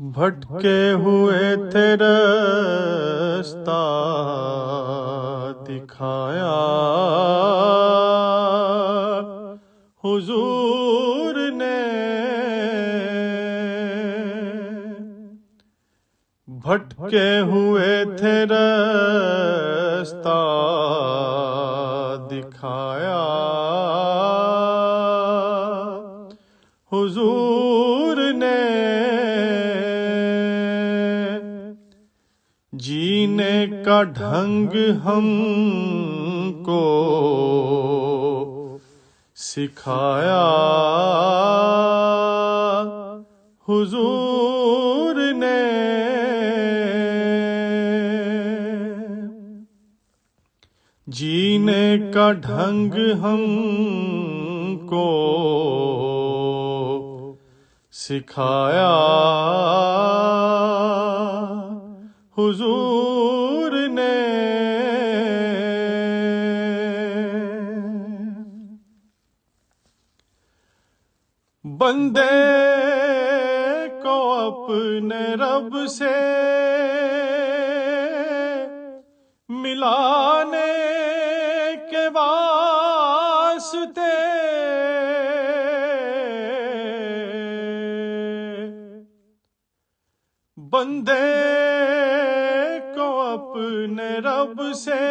بھٹکے ہوئے تھے رستہ دکھایا حضور نے، بھٹکے ہوئے تھے رستہ دکھایا حضور نے، جینے کا ڈھنگ ہم کو سکھایا حضور نے، جینے کا ڈھنگ ہم کو سکھایا حضور نے۔ بندے کو اپنے رب سے ملانے کے واسطے بندے کو اپنے رب سے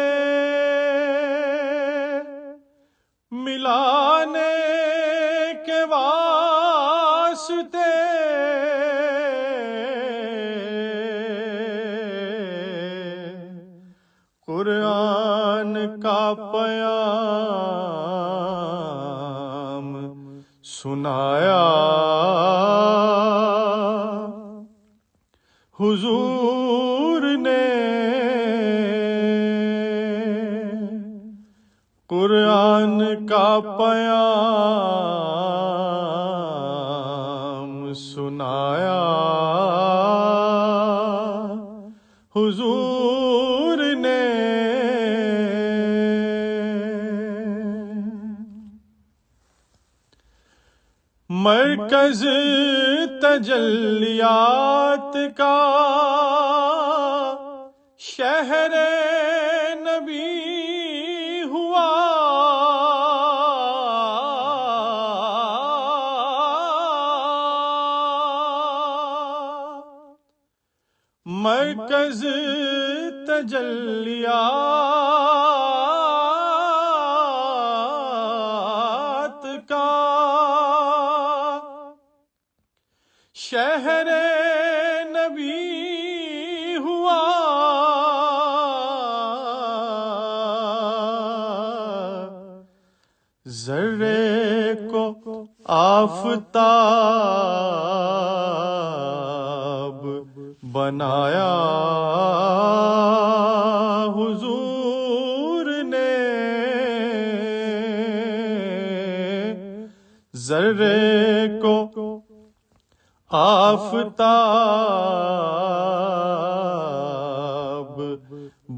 ملانے کے واسطے قرآن کا پیام سنایا حضور نے، قرآن کا پیام سنایا حضور نے۔ مرکز تجلیات کا شہر نبی ہوا، مرکز تجلیات کا شہر نبی ہوا، ذرے کو آفتاب بنایا حضور نے، ذرے کو آفتاب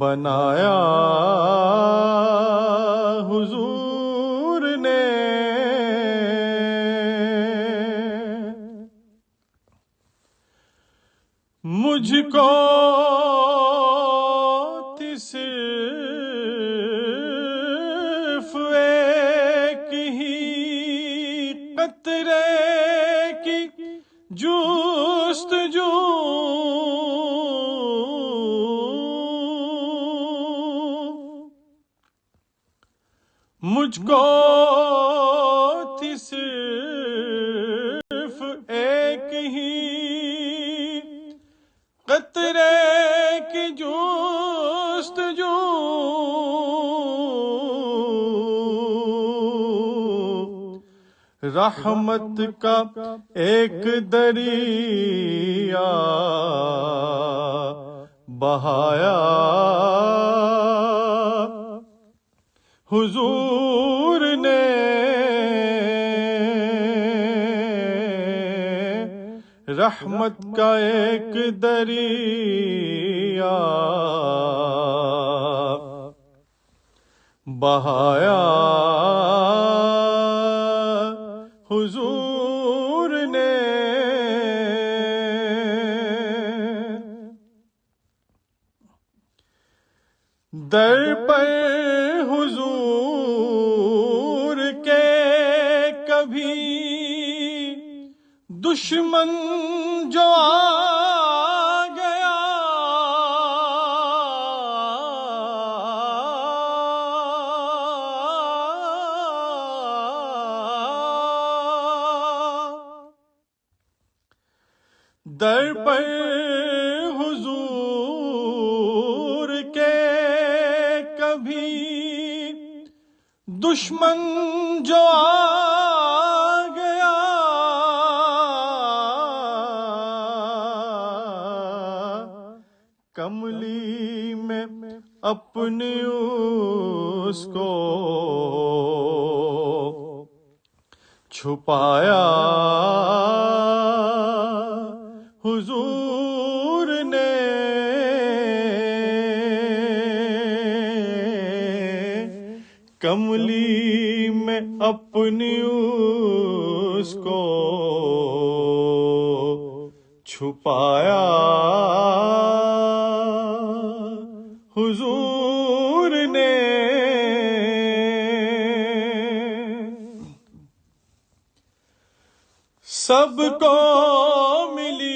بنایا حضور نے۔ مجھ کو صرف ایک ہی قطرے کی جستجو، مجھ کو تھی صرف ایک ہی قطرے کی جستجو، رحمت کا ایک دریا بہایا حضور نے، رحمت کا ایک دریا بہایا حضور نے۔ در پر حضور کے کبھی دشمن جو آ گیا در پر حضور کے کبھی دشمن جو آ گیا کملی میں اپنی اس کو چھپایا حضور نے کملی میں اپنی اس کو چھپایا حضور نے سب کو ملی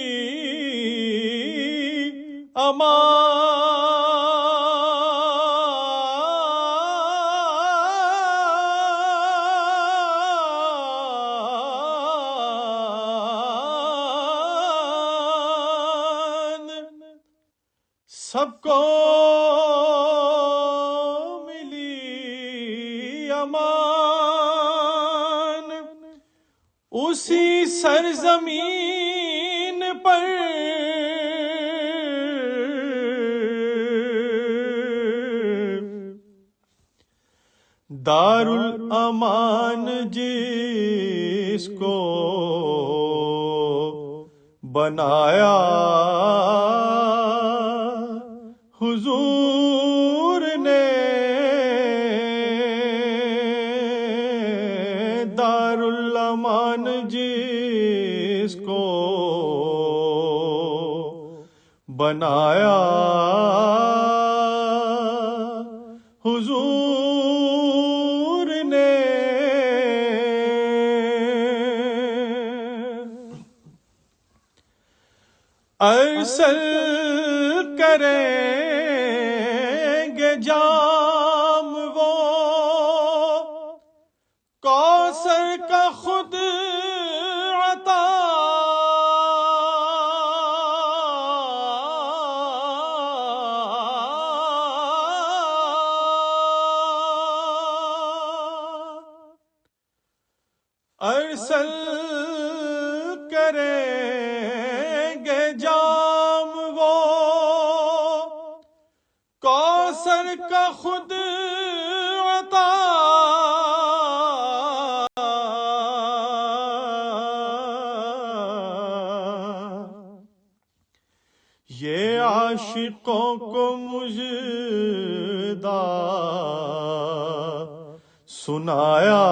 امان سب کو ملی امان اسی سرزمین پر دار الامان جس کو بنایا حضور نے دار الامان جس کو بنایا حضور نے ارسل کریں گے جام وہ کوثر کا خود عطا ارسل کریں گے جام وہ کوثر کا خود عطا یہ عاشقوں کو مژدہ سنایا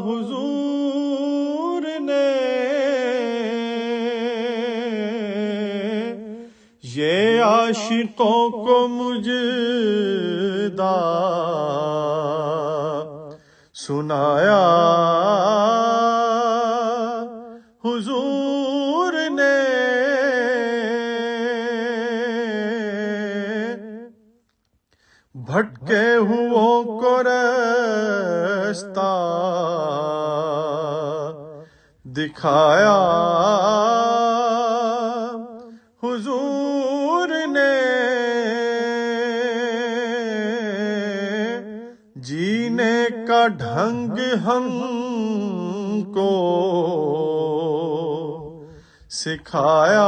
حضور نے یہ عاشقوں کو مژدہ سنایا حضور نے بھٹکے ہوئوں کو رستہ دکھایا حضور نے جینے کا ڈھنگ ہم کو سکھایا